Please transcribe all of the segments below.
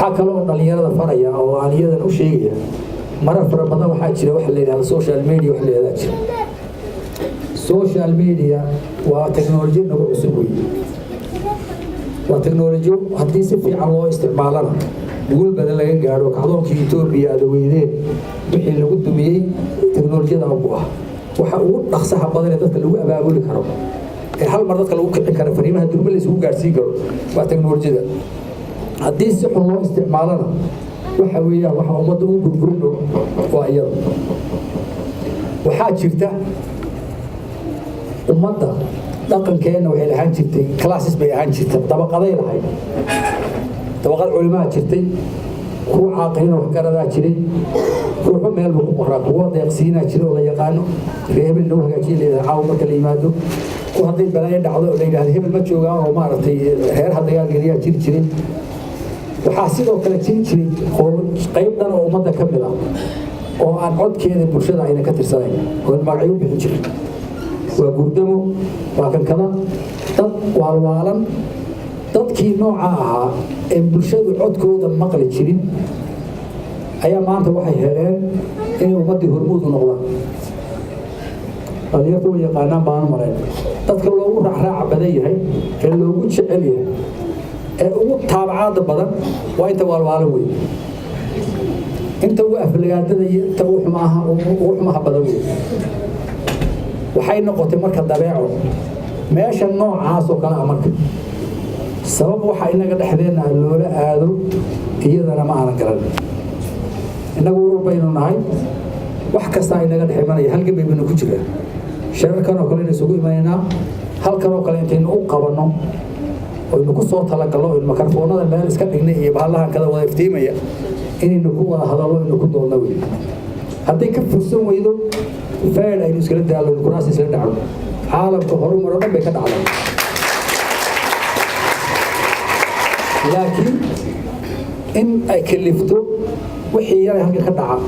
حكلوا دليرة فريا أو عالية وشيء مرة فربنا وحاجة وحلا على السوشيال ميديا وحلا ذاك السوشيال ميديا وتكنولوجيا نوع سوي وتكنولوجيا حديث في الله استعمالنا نقول بدل لا قالوا كعضو كيتوبيا دويدين بحي اللي قد بيه تكنولوجيا أبوها وحقول نقصها بدل ذاتك اللي أبى أقول كرم هل مرات كلو كان فريمها الدرب اللي سوق قارسي قالوا وتكنولوجيا حديث الله استعمالنا وحويا وحومده وبربرنا وأيضا وحاجرته ummadda dhaqankeena waxay lahaan jirtay classes bay ahaan jirtay dabaqaday lahayd dabaqad culimaa jirtay kuwa caaqilina wax garadaa jiray ruuxo meel buu ku qoraa kuwa deeqsiinaa jiray oo la yaqaano hebel loo hagaajiyo leedahay caawa marka la yimaado ku hadday balaayo dhacdo oo la yidhaahdo hebel ma joogaan oo maaragtay reeraha dagaalgeliyaa jiri jiray waxaa sidoo kale jiri jiray qayb dhan oo ummadda ka mid ah oo aan codkeeda bulshada ayna ka tirsanayn oo magacyo u bixin jiray وجودمو وكان كذا ضد والوالن ضد كي نوعها إن برشاد عدكو ذا مقلة شرين أيام ما أنت واحد هلال إنه ومدي هرمود ونغلا اللي يقول يقانا بان مرين ضد كلو راح بديه هاي كلو وش عليه وتابعات بدن وأنت والوالوي أنت وقف لقاعد أنت وح معها بدوي waxay noqotay marka dabeeco meesha noocaas oo kala amarka sabab waxa inaga dhaxdeena loola aado iyadana ma aan garan inagu urbayno nahay wax kasta inaga dhaxmanaya halka bayna ku jiraan shirarkan oo kale isugu imaanaa halkan oo kale intaan u qabano oo ku soo talagalo in mikrofoonada meel iska dhignay iyo bahalahan kala wada iftiimaya inaynu ku wada hadallo inuu ku doonno weey haddii ka fursan weydo فعلا أي نسكت دالو الكراسي سندعو عالم كهرم مرة بيكت عالم لكن إن أكلفته وحيا هم يخدعها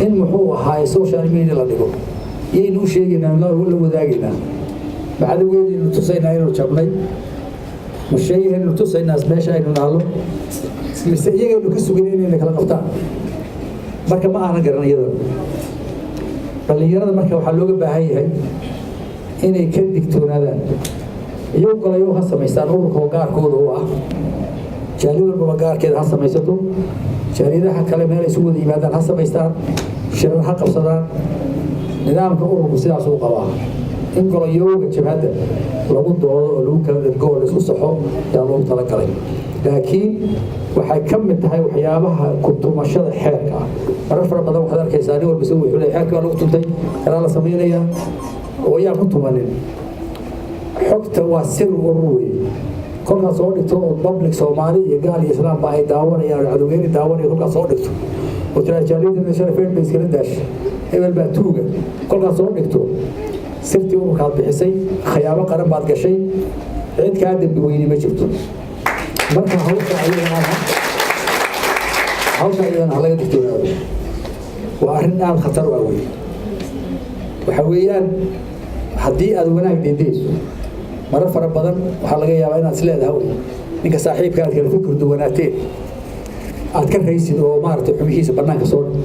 إن محوه هاي سوشيال ميديا لا دقو ينو شيء لا ولا وذاقنا بعد وين إنه تصينا إنه شبني مش شيء إنه تصينا ناس ماشى إنه نالو مستعجل إنه كسبينين إنه كلا قطع مركب ما أنا قرنا يدا dhalinyarada marka waxa looga baahan yahay inay ka digtoonaadaan iyagu galayo ha sameystaan ururka gaarkooda oo ah jaaliyada gaarkeeda ha sameysato jaaliyadaha kale meel ay isugu yimaadaan ha sameystaan shirar ha qabsadaan nidaamka ururku sidaas uu qabaa in galayoga jabhada lagu doodo oo lagu kala dhigoo isku saxo yaa loo talagalay laakiin waxay ka mid tahay waxyaabaha ku tumashada xeerka marar fara badan waxaad arkaysaa nin walba soo wuxuu leeyahay xeerka lagu tuntay kala la sameeynaya oo yaa ku tumanin xogta waa sir ururi kolka soo dhigto oo public Soomaali iyo gaal iyo Islaam baa ay daawanayaan cadawgeeni daawanaya kolka soo dhigto oo tiraajaalida sharafeen bay iska daash hebel baa tuuga kolka soo dhigto sirtii ururka bixisay khiyaabo qaran baad gashay cid ka dambi weyni ma jirto marka hawsha ayadana laga digtoonaado waa arrin aad khatar u ah waxa weeyaan haddii aad wanaag diidayso marar fara badan waxaa laga yaabaa inaad isleedahay ninka saaxiibka aad kala fikir duwanaateen aad ka raysid oo maaragtay xumihiisa bannaanka soo dhig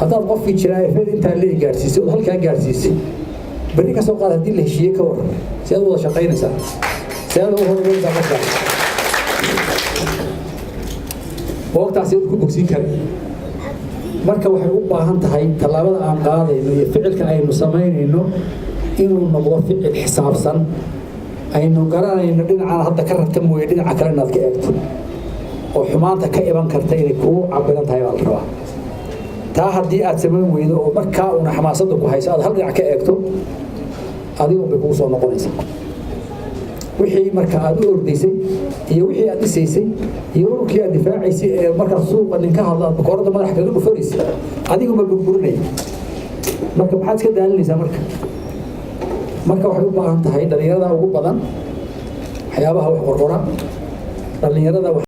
haddaad qofkii jiraayafeed intaa lee gaarsiisay oo halkaa gaarsiisay berri ka soo qaad haddii la heshiiye ka waran si aad wada shaqaynaysaa si aad ugu horumarinaysaa markaa waqtaasi ku bogsiin kara marka waxay u baahan tahay talaabada aan qaadayno iyo ficilka aynu sameynayno inuu noqdo ficil xisaabsan aynu garanayno dhinaca hadda ka rabta mooyee dhinaca kale inaad ka eegto oo xumaanta ka iban karta inay kuu cabiran tahay baa la rabaa taa haddii aad samayn weydo oo markaa una xamaasadda ku hayso aad hal dhinac ka eegto adigoo bay kugu soo noqonaysaa wixii marka aad u ordaysay iyo wixii aad dhisaysay iyo ururkii aad difaacaysay ee markaa suuqa ninka hadla boqorada madax kaga dhufanaysa adigu ma burburinay marka maxaad iska daalinaysaa marka waxay u baahan tahay dhalinyarada ugu badan waxyaabaha wax qorqora dhalinyarada